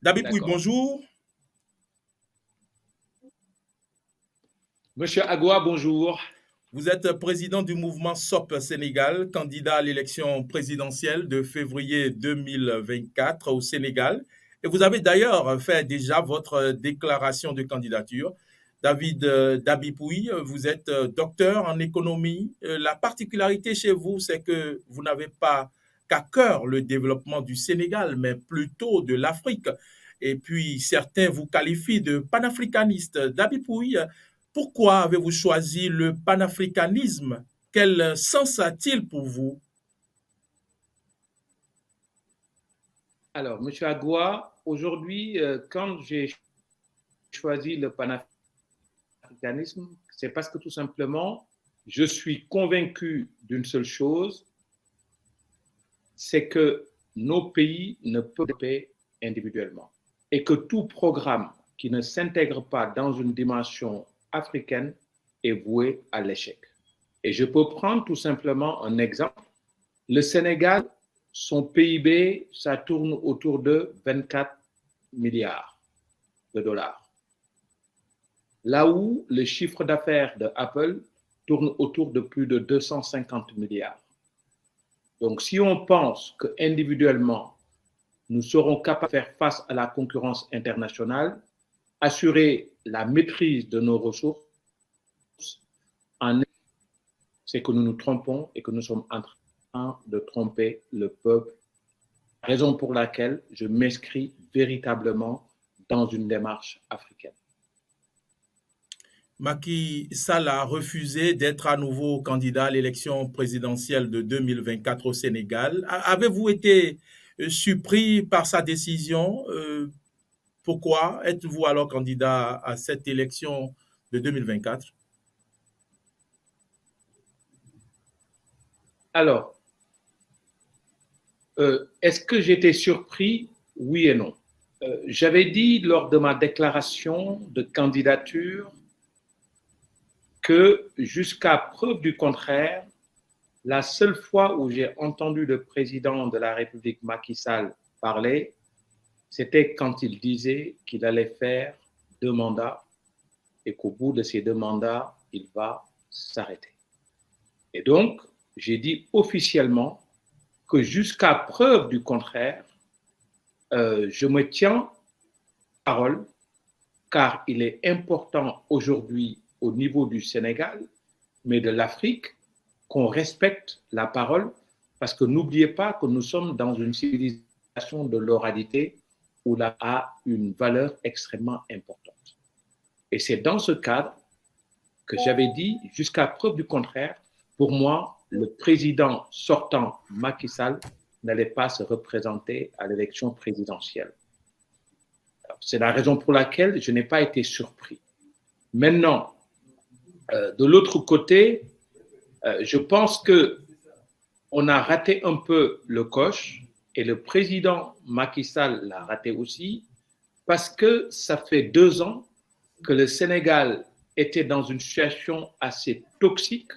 Dabipouy, D'accord. bonjour. Monsieur Agua, bonjour. Vous êtes président du mouvement SOP Sénégal, candidat à l'élection présidentielle de février 2024 au Sénégal. Et vous avez d'ailleurs fait déjà votre déclaration de candidature. David Dabipouy, vous êtes docteur en économie. La particularité chez vous, c'est que vous n'avez pas qu'à cœur le développement du Sénégal, mais plutôt de l'Afrique. Et puis, certains vous qualifient de panafricaniste. Dabipouy, pourquoi avez-vous choisi le panafricanisme? Quel sens a-t-il pour vous? Alors, Monsieur Agua, aujourd'hui, quand j'ai choisi le panafricanisme, c'est parce que tout simplement, je suis convaincu d'une seule chose, c'est que nos pays ne peuvent pas développer individuellement et que tout programme qui ne s'intègre pas dans une dimension africaine est voué à l'échec. Et je peux prendre tout simplement un exemple. Le Sénégal, son PIB, ça tourne autour de 24 milliards de dollars. Là où le chiffre d'affaires de Apple tourne autour de plus de 250 milliards. Donc, si on pense qu'individuellement, nous serons capables de faire face à la concurrence internationale, assurer la maîtrise de nos ressources, c'est que nous nous trompons et que nous sommes en train de tromper le peuple. Raison pour laquelle je m'inscris véritablement dans une démarche africaine. Macky Sall a refusé d'être à nouveau candidat à l'élection présidentielle de 2024 au Sénégal. Avez-vous été surpris par sa décision? Pourquoi êtes-vous alors candidat à cette élection de 2024? Alors, est-ce que j'étais surpris? Oui et non. J'avais dit lors de ma déclaration de candidature que jusqu'à preuve du contraire, la seule fois où j'ai entendu le président de la République Macky Sall parler, c'était quand il disait qu'il allait faire 2 mandats et qu'au bout de ces 2 mandats, il va s'arrêter. Et donc, j'ai dit officiellement que jusqu'à preuve du contraire, je me tiens parole, car il est important aujourd'hui au niveau du Sénégal, mais de l'Afrique, qu'on respecte la parole, parce que n'oubliez pas que nous sommes dans une civilisation de l'oralité où la a une valeur extrêmement importante. Et c'est dans ce cadre que j'avais dit, jusqu'à preuve du contraire, pour moi, le président sortant, Macky Sall, n'allait pas se représenter à l'élection présidentielle. C'est la raison pour laquelle je n'ai pas été surpris. Maintenant, de l'autre côté, je pense qu'on a raté un peu le coche et le président Macky Sall l'a raté aussi parce que ça fait 2 ans que le Sénégal était dans une situation assez toxique,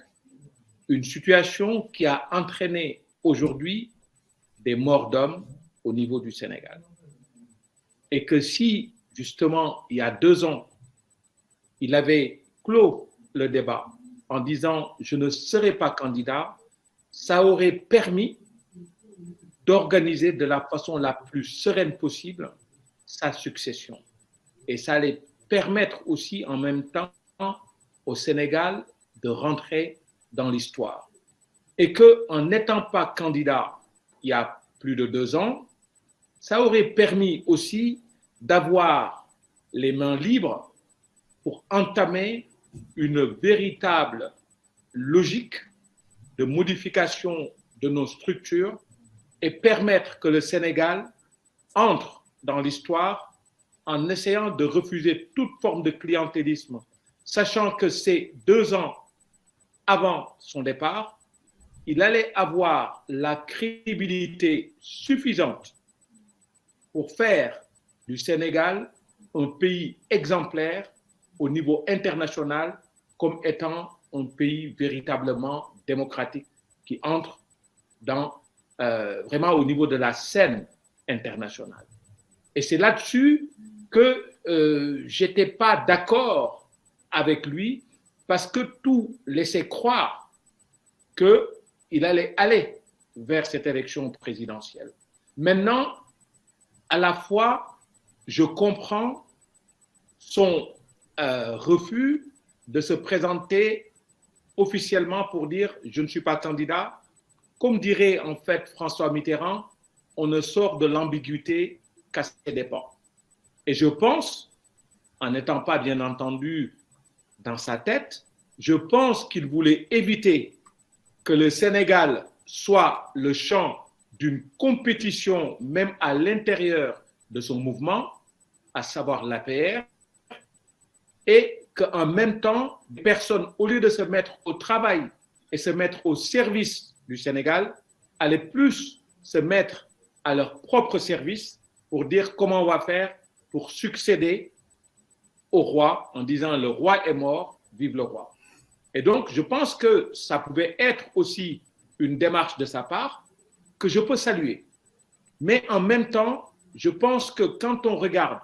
une situation qui a entraîné aujourd'hui des morts d'hommes au niveau du Sénégal. Et que si, justement, il y a 2 ans, il avait clos le débat en disant « je ne serai pas candidat », ça aurait permis d'organiser de la façon la plus sereine possible sa succession. Et ça allait permettre aussi en même temps au Sénégal de rentrer dans l'histoire. Et qu'en n'étant pas candidat il y a plus de 2 ans, ça aurait permis aussi d'avoir les mains libres pour entamer une véritable logique de modification de nos structures et permettre que le Sénégal entre dans l'histoire en essayant de refuser toute forme de clientélisme, sachant que c'est 2 ans avant son départ, il allait avoir la crédibilité suffisante pour faire du Sénégal un pays exemplaire au niveau international comme étant un pays véritablement démocratique qui entre dans, vraiment au niveau de la scène internationale. Et c'est là-dessus que je n'étais pas d'accord avec lui parce que tout laissait croire qu'il allait aller vers cette élection présidentielle. Maintenant, à la fois, je comprends son refus de se présenter officiellement pour dire « je ne suis pas candidat ». Comme dirait en fait François Mitterrand, on ne sort de l'ambiguïté qu'à ses dépens. Et je pense, en n'étant pas bien entendu dans sa tête, je pense qu'il voulait éviter que le Sénégal soit le champ d'une compétition, même à l'intérieur de son mouvement, à savoir l'APR, et qu'en même temps, des personnes, au lieu de se mettre au travail et se mettre au service du Sénégal, allaient plus se mettre à leur propre service pour dire comment on va faire pour succéder au roi en disant le roi est mort, vive le roi. Et donc, je pense que ça pouvait être aussi une démarche de sa part que je peux saluer. Mais en même temps, je pense que quand on regarde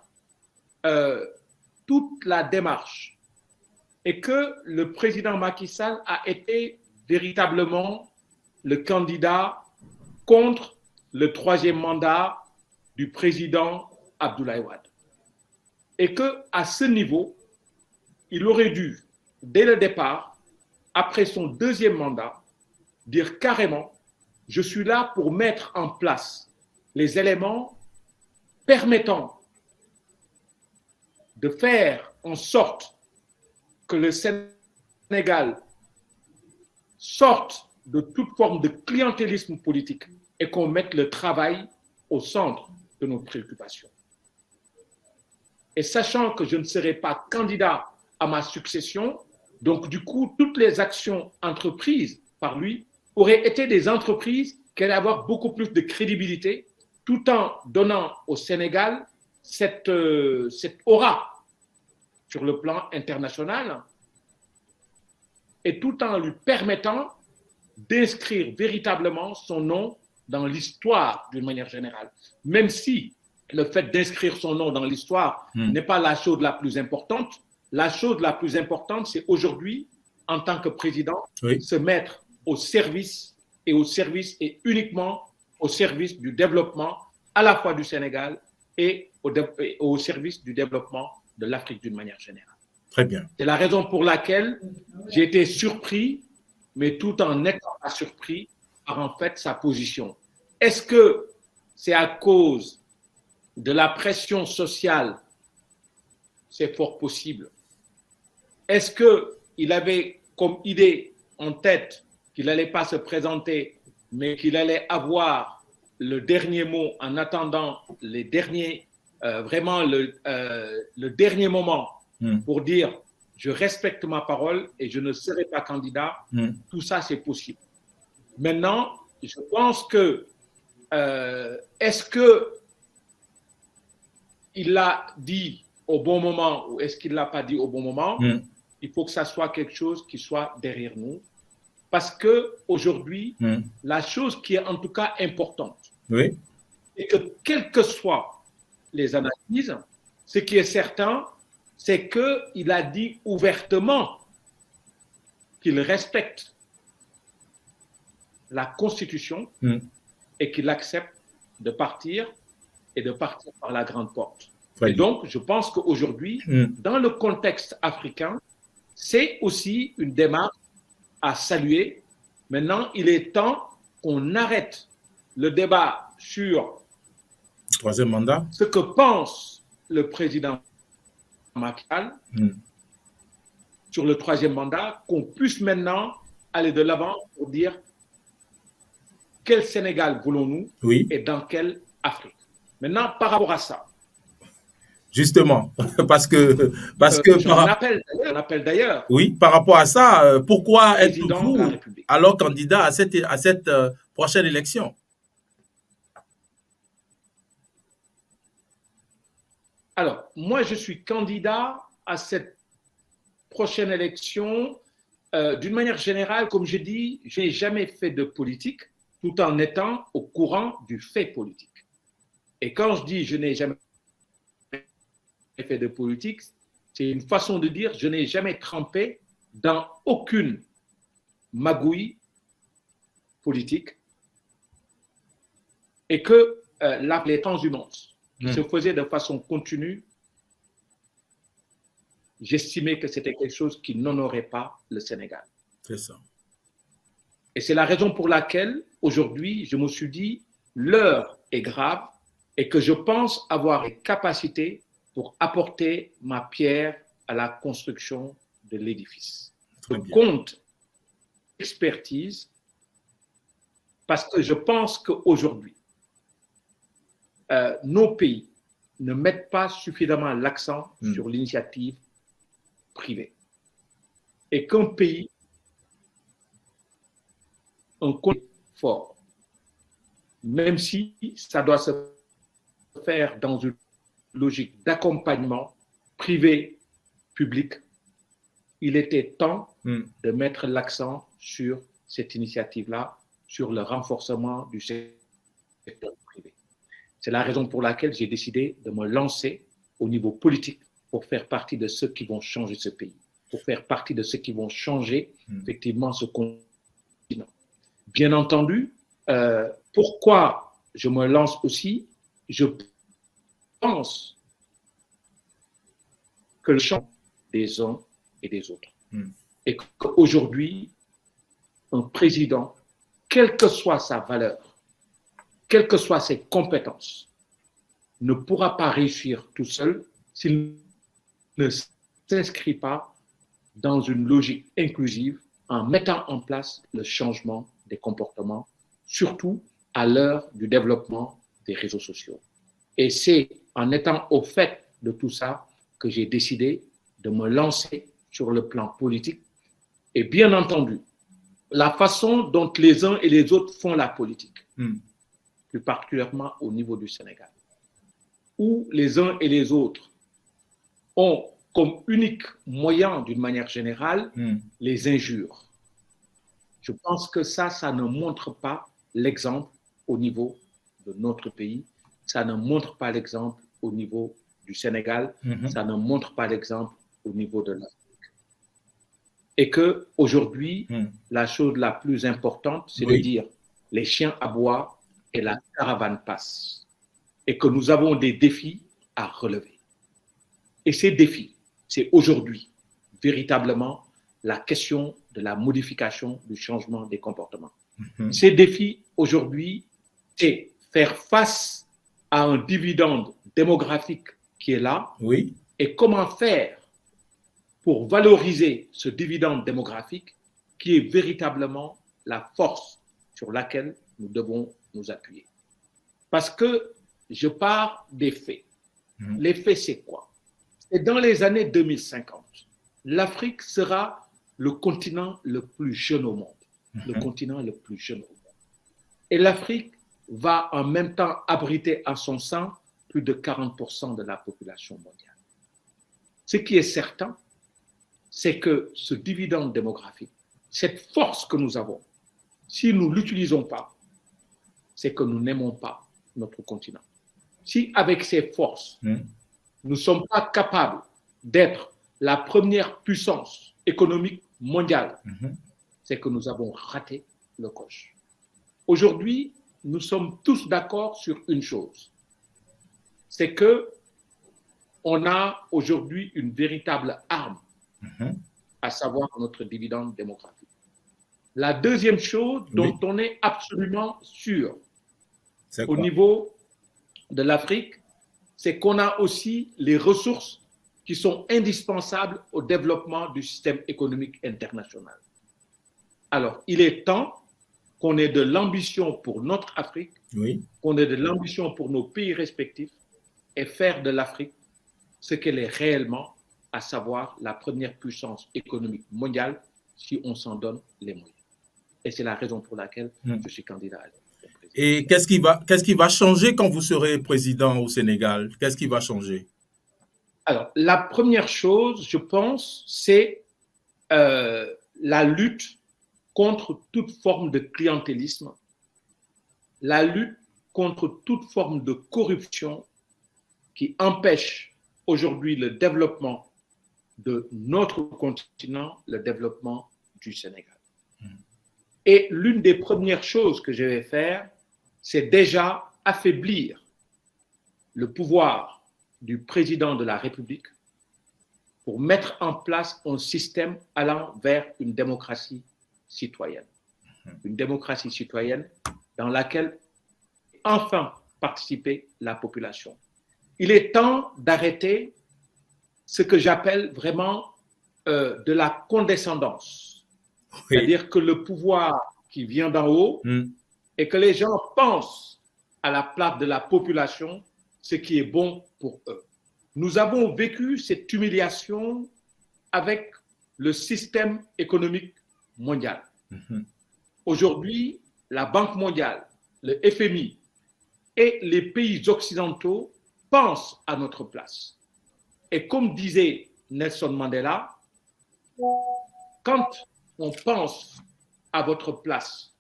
toute la démarche et que le président Macky Sall a été véritablement le candidat contre le troisième mandat du président Abdoulaye Wade. Et qu'à ce niveau, il aurait dû, dès le départ, après son deuxième mandat, dire carrément, je suis là pour mettre en place les éléments permettant de faire en sorte que le Sénégal sorte de toute forme de clientélisme politique et qu'on mette le travail au centre de nos préoccupations. Et sachant que je ne serai pas candidat à ma succession, donc du coup, toutes les actions entreprises par lui auraient été des entreprises qui allaient avoir beaucoup plus de crédibilité, tout en donnant au Sénégal cette aura sur le plan international et tout en lui permettant d'inscrire véritablement son nom dans l'histoire d'une manière générale. Même si le fait d'inscrire son nom dans l'histoire n'est pas la chose la plus importante, la chose la plus importante, c'est aujourd'hui, en tant que président, se mettre au service et uniquement au service du développement à la fois du Sénégal et au service du développement de l'Afrique d'une manière générale. Très bien. C'est la raison pour laquelle j'ai été surpris, mais tout en n'étant pas surpris par en fait sa position. Est-ce que c'est à cause de la pression sociale? C'est fort possible. Est-ce qu'il avait comme idée en tête qu'il n'allait pas se présenter, mais qu'il allait avoir le dernier mot en attendant les derniers, vraiment le dernier moment pour dire je respecte ma parole et je ne serai pas candidat? Tout ça, c'est possible. Maintenant, je pense que est-ce qu'il l'a dit au bon moment ou est-ce qu'il ne l'a pas dit au bon moment? Il faut que ça soit quelque chose qui soit derrière nous. Parce qu'aujourd'hui, la chose qui est en tout cas importante, et que quelles que soient les analyses, ce qui est certain, c'est qu'il a dit ouvertement qu'il respecte la Constitution et qu'il accepte de partir et de partir par la grande porte. Et donc, je pense qu'aujourd'hui, dans le contexte africain, c'est aussi une démarche à saluer. Maintenant, il est temps qu'on arrête le débat sur troisième mandat, ce que pense le président Macky Sall sur le troisième mandat, qu'on puisse maintenant aller de l'avant pour dire quel Sénégal voulons-nous et dans quelle Afrique. Maintenant, par rapport à ça. Justement, parce que on appelle d'ailleurs. Oui, par rapport à ça, pourquoi êtes-vous alors candidat à cette prochaine élection? Alors, moi, je suis candidat à cette prochaine élection. D'une manière générale, comme je dis, je n'ai jamais fait de politique tout en étant au courant du fait politique. Et quand je dis je n'ai jamais fait de politique, c'est une façon de dire je n'ai jamais trempé dans aucune magouille politique et que les transhumances qui se faisaient de façon continue, j'estimais que c'était quelque chose qui n'honorait pas le Sénégal. C'est ça. Et c'est la raison pour laquelle, aujourd'hui, je me suis dit, l'heure est grave et que je pense avoir les capacités pour apporter ma pierre à la construction de l'édifice. Je compte expertise parce que je pense qu'aujourd'hui, nos pays ne mettent pas suffisamment l'accent sur l'initiative privée. Et qu'un pays, un compte fort, même si ça doit se faire dans une logique d'accompagnement privé-public, il était temps de mettre l'accent sur cette initiative-là, sur le renforcement du secteur privé. C'est la raison pour laquelle j'ai décidé de me lancer au niveau politique pour faire partie de ceux qui vont changer ce pays, pour faire partie de ceux qui vont changer effectivement ce continent. Bien entendu, pourquoi je me lance aussi, je pense que le champ des uns et des autres. Et qu'aujourd'hui, un président, quelle que soit sa valeur, quelles que soient ses compétences, ne pourra pas réussir tout seul s'il ne s'inscrit pas dans une logique inclusive en mettant en place le changement des comportements, surtout à l'heure du développement des réseaux sociaux. Et c'est en étant au fait de tout ça que j'ai décidé de me lancer sur le plan politique. Et bien entendu, la façon dont les uns et les autres font la politique, plus particulièrement au niveau du Sénégal, où les uns et les autres ont comme unique moyen, d'une manière générale, les injures. Je pense que ça ne montre pas l'exemple au niveau de notre pays, ça ne montre pas l'exemple au niveau du Sénégal, ça ne montre pas l'exemple au niveau de l'Afrique. Et qu'aujourd'hui, la chose la plus importante, c'est de dire les chiens aboient et la caravane passe. Et que nous avons des défis à relever. Et ces défis, c'est aujourd'hui véritablement la question de la modification du changement des comportements. Ces défis aujourd'hui, c'est faire face à un dividende démographique qui est là. Et comment faire pour valoriser ce dividende démographique qui est véritablement la force sur laquelle nous devons nous appuyer. Parce que je pars des faits. Les faits, c'est quoi? C'est dans les années 2050, l'Afrique sera le continent le plus jeune au monde. Le continent le plus jeune au monde. Et l'Afrique va en même temps abriter à son sein plus de 40% de la population mondiale. Ce qui est certain, c'est que ce dividende démographique, cette force que nous avons, si nous ne l'utilisons pas, c'est que nous n'aimons pas notre continent. Si avec ces forces, nous ne sommes pas capables d'être la première puissance économique mondiale, c'est que nous avons raté le coche. Aujourd'hui, nous sommes tous d'accord sur une chose, c'est que on a aujourd'hui une véritable arme, à savoir notre dividende démographique. La deuxième chose dont on est absolument sûr au niveau de l'Afrique, c'est qu'on a aussi les ressources qui sont indispensables au développement du système économique international. Alors, il est temps qu'on ait de l'ambition pour notre Afrique, qu'on ait de l'ambition pour nos pays respectifs et faire de l'Afrique ce qu'elle est réellement, à savoir la première puissance économique mondiale si on s'en donne les moyens. Et c'est la raison pour laquelle je suis candidat à l'élection présidentielle. Et qu'est-ce qui va changer quand vous serez président au Sénégal? Qu'est-ce qui va changer? Alors, la première chose, je pense, c'est la lutte contre toute forme de clientélisme, la lutte contre toute forme de corruption qui empêche aujourd'hui le développement de notre continent, le développement du Sénégal. Et l'une des premières choses que je vais faire, c'est déjà affaiblir le pouvoir du président de la République pour mettre en place un système allant vers une démocratie citoyenne. Une démocratie citoyenne dans laquelle enfin participer la population. Il est temps d'arrêter ce que j'appelle vraiment de la condescendance. Oui. C'est-à-dire que le pouvoir qui vient d'en haut et que les gens pensent à la place de la population ce qui est bon pour eux. Nous avons vécu cette humiliation avec le système économique mondial. Aujourd'hui, la Banque mondiale, le FMI et les pays occidentaux pensent à notre place. Et comme disait Nelson Mandela, quand on pense à votre place,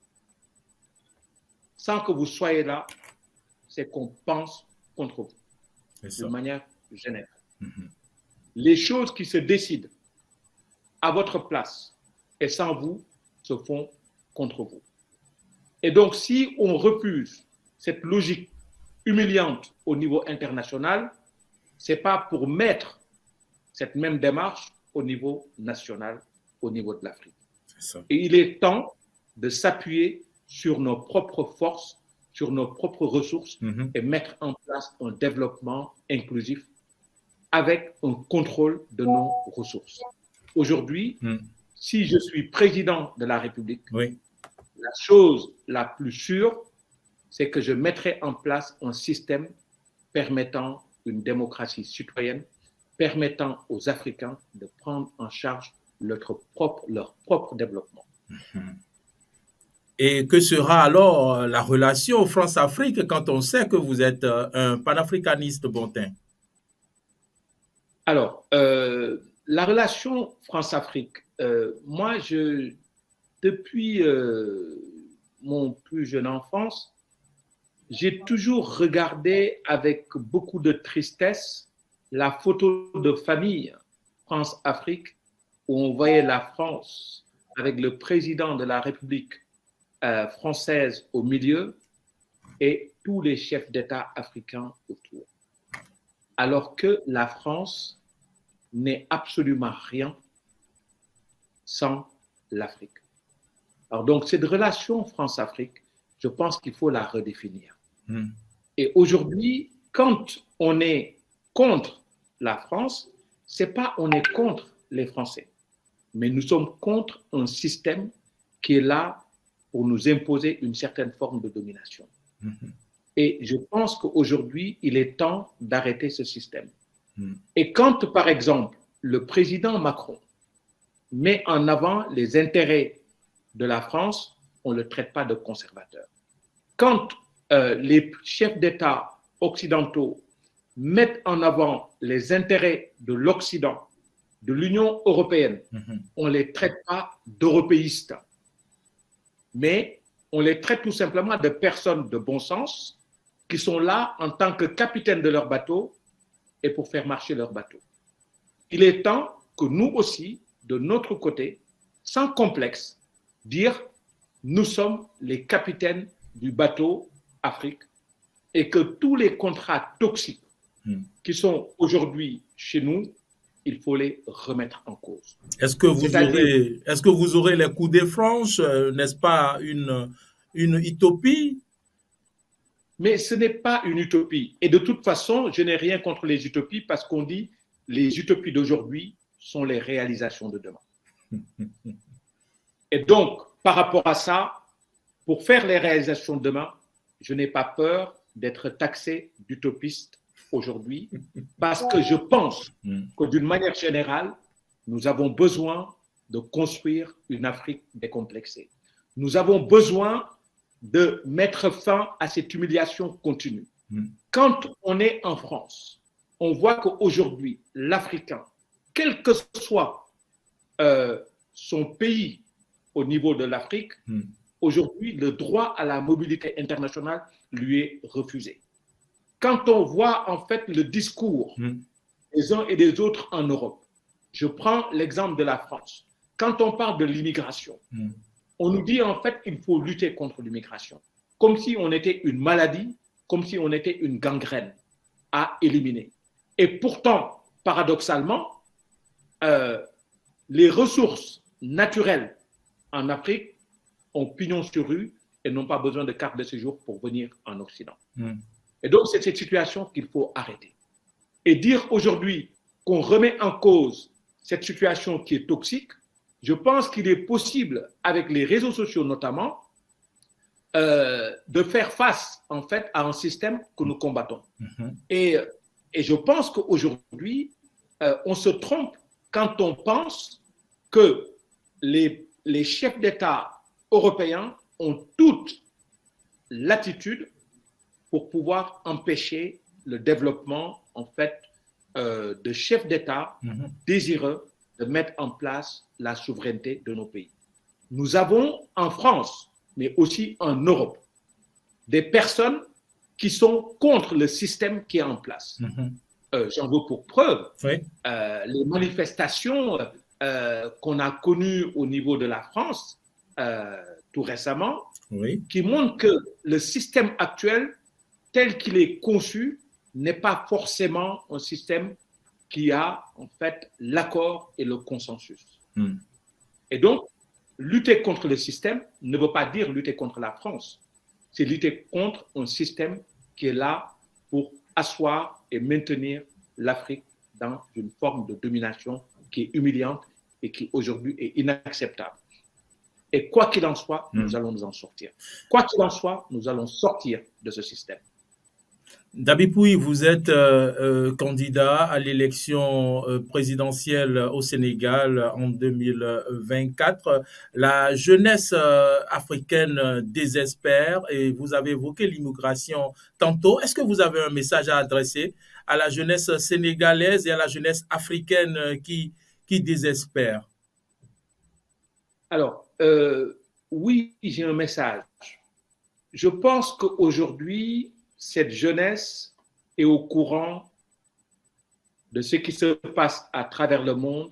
sans que vous soyez là, c'est qu'on pense contre vous, de manière générale. Les choses qui se décident à votre place et sans vous se font contre vous. Et donc, si on refuse cette logique humiliante au niveau international, ce n'est pas pour mettre cette même démarche au niveau national, au niveau de l'Afrique. Et il est temps de s'appuyer sur nos propres forces, sur nos propres ressources et mettre en place un développement inclusif avec un contrôle de nos ressources. Aujourd'hui, si je suis président de la République, la chose la plus sûre, c'est que je mettrai en place un système permettant une démocratie citoyenne, permettant aux Africains de prendre en charge leur propre développement. Et que sera alors la relation France-Afrique quand on sait que vous êtes un panafricaniste Bontin? Alors, la relation France-Afrique, moi, depuis mon plus jeune enfance, j'ai toujours regardé avec beaucoup de tristesse la photo de famille France-Afrique où on voyait la France avec le président de la République française au milieu et tous les chefs d'État africains autour. Alors que la France n'est absolument rien sans l'Afrique. Alors donc, cette relation France-Afrique, je pense qu'il faut la redéfinir. Et aujourd'hui, quand on est contre la France, ce n'est pas on est contre les Français, mais nous sommes contre un système qui est là pour nous imposer une certaine forme de domination. Et je pense qu'aujourd'hui, il est temps d'arrêter ce système. Et quand, par exemple, le président Macron met en avant les intérêts de la France, on ne le traite pas de conservateur. Quand les chefs d'État occidentaux mettent en avant les intérêts de l'Occident, de l'Union européenne, on ne les traite pas d'européistes, mais on les traite tout simplement de personnes de bon sens qui sont là en tant que capitaines de leur bateau et pour faire marcher leur bateau. Il est temps que nous aussi, de notre côté, sans complexe, dire nous sommes les capitaines du bateau Afrique et que tous les contrats toxiques qui sont aujourd'hui chez nous, il faut les remettre en cause. Est-ce que vous aurez les coups des franches, n'est-ce pas une utopie? Mais ce n'est pas une utopie. Et de toute façon, je n'ai rien contre les utopies parce qu'on dit les utopies d'aujourd'hui sont les réalisations de demain. Et donc, par rapport à ça, pour faire les réalisations de demain, je n'ai pas peur d'être taxé d'utopiste aujourd'hui parce que je pense que d'une manière générale, nous avons besoin de construire une Afrique décomplexée. Nous avons besoin de mettre fin à cette humiliation continue. Quand on est en France, on voit qu'aujourd'hui, l'Africain, quel que soit son pays au niveau de l'Afrique, aujourd'hui, le droit à la mobilité internationale lui est refusé. Quand on voit en fait le discours des uns et des autres en Europe. Je prends l'exemple de la France. Quand on parle de l'immigration, on nous dit en fait qu'il faut lutter contre l'immigration, comme si on était une maladie, comme si on était une gangrène à éliminer. Et pourtant, paradoxalement, les ressources naturelles en Afrique ont pignon sur rue et n'ont pas besoin de carte de séjour pour venir en Occident. Et donc, c'est cette situation qu'il faut arrêter. Et dire aujourd'hui qu'on remet en cause cette situation qui est toxique, je pense qu'il est possible, avec les réseaux sociaux notamment, de faire face en fait à un système que nous combattons. Et je pense qu'aujourd'hui, on se trompe quand on pense que les chefs d'État européens ont toute l'attitude pour pouvoir empêcher le développement en fait de chefs d'État désireux de mettre en place la souveraineté de nos pays. Nous avons en France, mais aussi en Europe, des personnes qui sont contre le système qui est en place. J'en veux pour preuve les manifestations qu'on a connues au niveau de la France tout récemment, qui montrent que le système actuel, tel qu'il est conçu, n'est pas forcément un système qui a en fait l'accord et le consensus. Et donc, lutter contre le système ne veut pas dire lutter contre la France. C'est lutter contre un système qui est là pour asseoir et maintenir l'Afrique dans une forme de domination qui est humiliante et qui aujourd'hui est inacceptable. Et quoi qu'il en soit, nous allons nous en sortir. Quoi qu'il en soit, nous allons sortir de ce système. Dabi Pouy, vous êtes candidat à l'élection présidentielle au Sénégal en 2024. La jeunesse africaine désespère et vous avez évoqué l'immigration tantôt. Est-ce que vous avez un message à adresser à la jeunesse sénégalaise et à la jeunesse africaine qui désespère? Alors, oui, j'ai un message. Je pense qu'aujourd'hui, cette jeunesse est au courant de ce qui se passe à travers le monde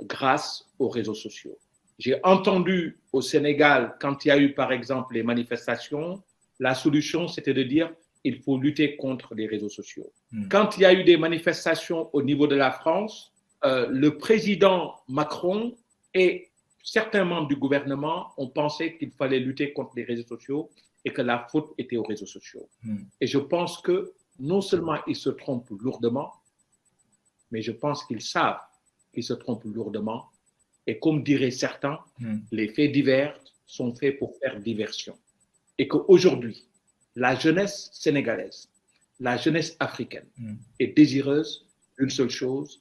grâce aux réseaux sociaux. J'ai entendu au Sénégal, quand il y a eu par exemple les manifestations, la solution c'était de dire il faut lutter contre les réseaux sociaux. Quand il y a eu des manifestations au niveau de la France, le président Macron et certains membres du gouvernement ont pensé qu'il fallait lutter contre les réseaux sociaux et que la faute était aux réseaux sociaux. Et je pense que non seulement ils se trompent lourdement, mais je pense qu'ils savent qu'ils se trompent lourdement. Et comme diraient certains, les faits divers sont faits pour faire diversion. Et qu'aujourd'hui, la jeunesse sénégalaise, la jeunesse africaine est désireuse d'une seule chose,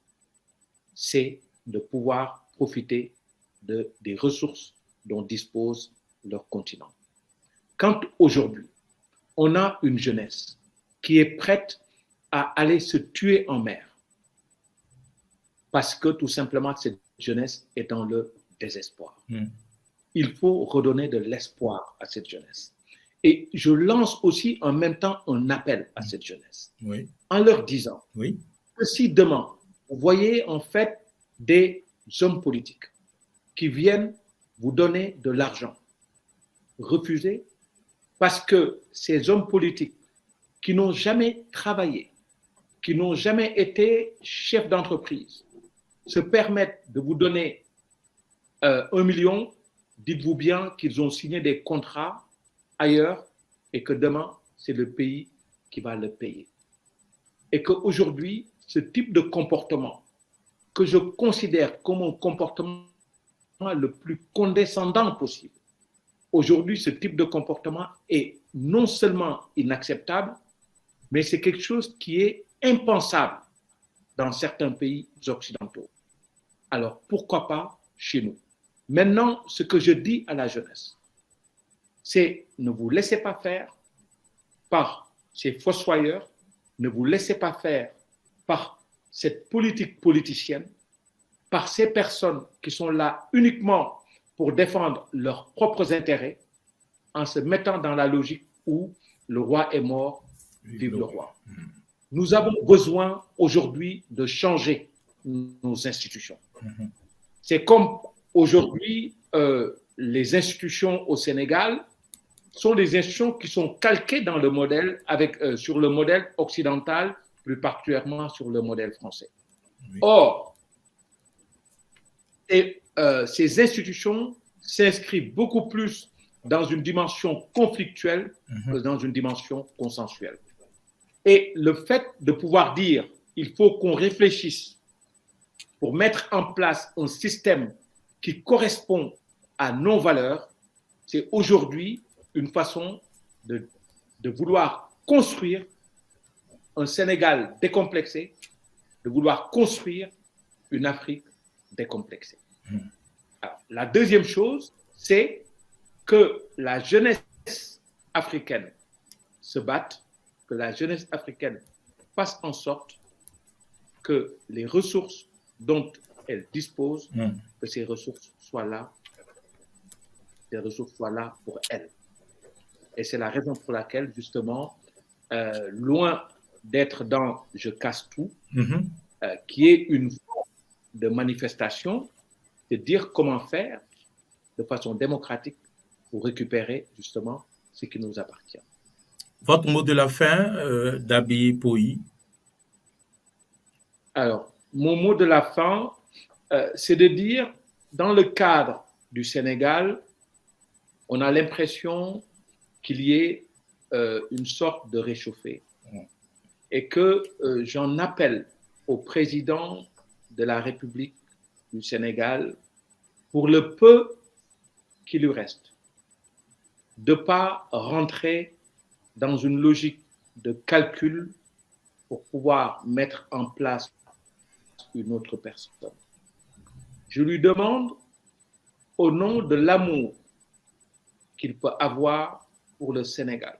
c'est de pouvoir profiter des ressources dont dispose leur continent. Quand aujourd'hui, on a une jeunesse qui est prête à aller se tuer en mer, parce que tout simplement cette jeunesse est dans le désespoir. Il faut redonner de l'espoir à cette jeunesse. Et je lance aussi en même temps un appel à cette jeunesse, en leur disant que si demain, vous voyez en fait des hommes politiques qui viennent vous donner de l'argent, refusez, parce que ces hommes politiques qui n'ont jamais travaillé, qui n'ont jamais été chefs d'entreprise, se permettent de vous donner 1 million, dites-vous bien qu'ils ont signé des contrats ailleurs et que demain, c'est le pays qui va le payer. Et qu'aujourd'hui, ce type de comportement que je considère comme un comportement le plus condescendant possible, aujourd'hui, ce type de comportement est non seulement inacceptable, mais c'est quelque chose qui est impensable dans certains pays occidentaux. Alors, pourquoi pas chez nous? Maintenant, ce que je dis à la jeunesse, c'est ne vous laissez pas faire par ces fossoyeurs, ne vous laissez pas faire par cette politique politicienne, par ces personnes qui sont là uniquement pour défendre leurs propres intérêts, en se mettant dans la logique où le roi est mort, vive le roi. nous avons besoin aujourd'hui de changer nos institutions. C'est comme aujourd'hui, les institutions au Sénégal sont des institutions qui sont calquées dans le modèle sur le modèle occidental, plus particulièrement sur le modèle français. Oui. Or, ces institutions s'inscrivent beaucoup plus dans une dimension conflictuelle que dans une dimension consensuelle. Et le fait de pouvoir dire il faut qu'on réfléchisse pour mettre en place un système qui correspond à nos valeurs, c'est aujourd'hui une façon de vouloir construire un Sénégal décomplexé, de vouloir construire une Afrique décomplexée. Alors, la deuxième chose, c'est que la jeunesse africaine se batte, que la jeunesse africaine fasse en sorte que les ressources dont elle dispose, que ces ressources soient là, pour elle. Et c'est la raison pour laquelle, justement, loin d'être dans « je casse tout », qui est une forme de manifestation, c'est dire comment faire de façon démocratique pour récupérer, justement, ce qui nous appartient. Votre mot de la fin, Dabi Poyi? Alors, mon mot de la fin, c'est de dire, dans le cadre du Sénégal, on a l'impression qu'il y ait une sorte de réchauffé et que j'en appelle au président de la République du Sénégal, pour le peu qui lui reste, de ne pas rentrer dans une logique de calcul pour pouvoir mettre en place une autre personne. Je lui demande, au nom de l'amour qu'il peut avoir pour le Sénégal,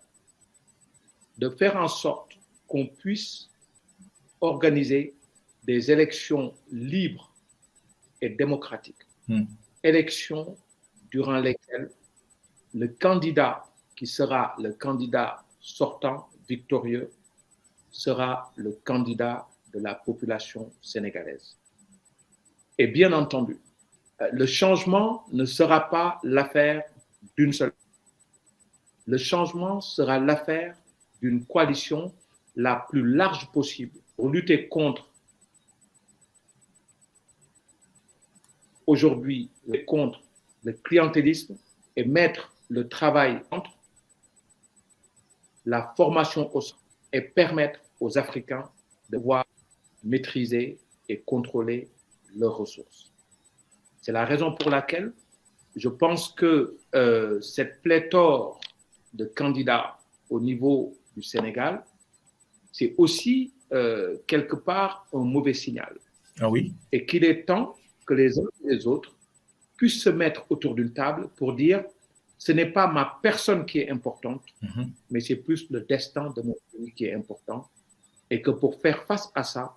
de faire en sorte qu'on puisse organiser des élections libres et démocratiques. Élections durant lesquelles le candidat qui sera le candidat sortant victorieux sera le candidat de la population sénégalaise. Et bien entendu, le changement ne sera pas l'affaire d'une seule. Le changement sera l'affaire d'une coalition la plus large possible pour lutter contre aujourd'hui contre le clientélisme et mettre le travail entre la formation au sein et permettre aux Africains de pouvoir maîtriser et contrôler leurs ressources. C'est la raison pour laquelle je pense que cette pléthore de candidats au niveau du Sénégal, c'est aussi quelque part un mauvais signal. Ah oui. Et qu'il est temps que les uns et les autres puissent se mettre autour d'une table pour dire ce n'est pas ma personne qui est importante, mais c'est plus le destin de mon pays qui est important. Et que pour faire face à ça,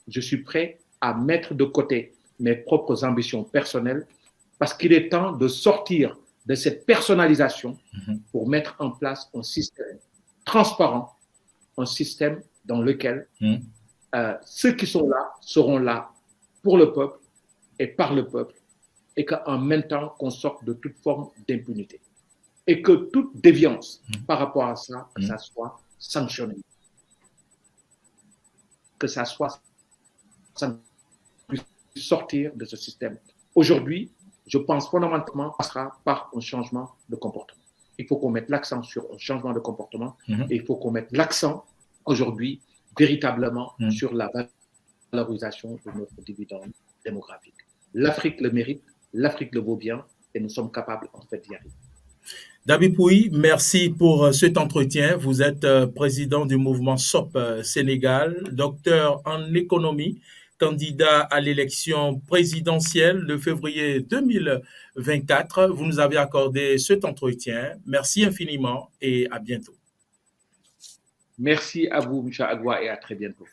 je suis prêt à mettre de côté mes propres ambitions personnelles parce qu'il est temps de sortir de cette personnalisation pour mettre en place un système transparent, un système dans lequel ceux qui sont là seront là pour le peuple et par le peuple, et qu'en même temps qu'on sorte de toute forme d'impunité. Et que toute déviance par rapport à ça, que ça soit sanctionné. Que ça soit sanctionné, sortir de ce système. Aujourd'hui, je pense fondamentalement que ça passera par un changement de comportement. Il faut qu'on mette l'accent sur un changement de comportement et il faut qu'on mette l'accent aujourd'hui véritablement sur la valorisation de notre dividende démographique. L'Afrique le mérite, l'Afrique le vaut bien et nous sommes capables en fait d'y arriver. Dabi Poyi, merci pour cet entretien. Vous êtes président du mouvement SOP Sénégal, docteur en économie, candidat à l'élection présidentielle de février 2024. Vous nous avez accordé cet entretien. Merci infiniment et à bientôt. Merci à vous, M. Agua, et à très bientôt.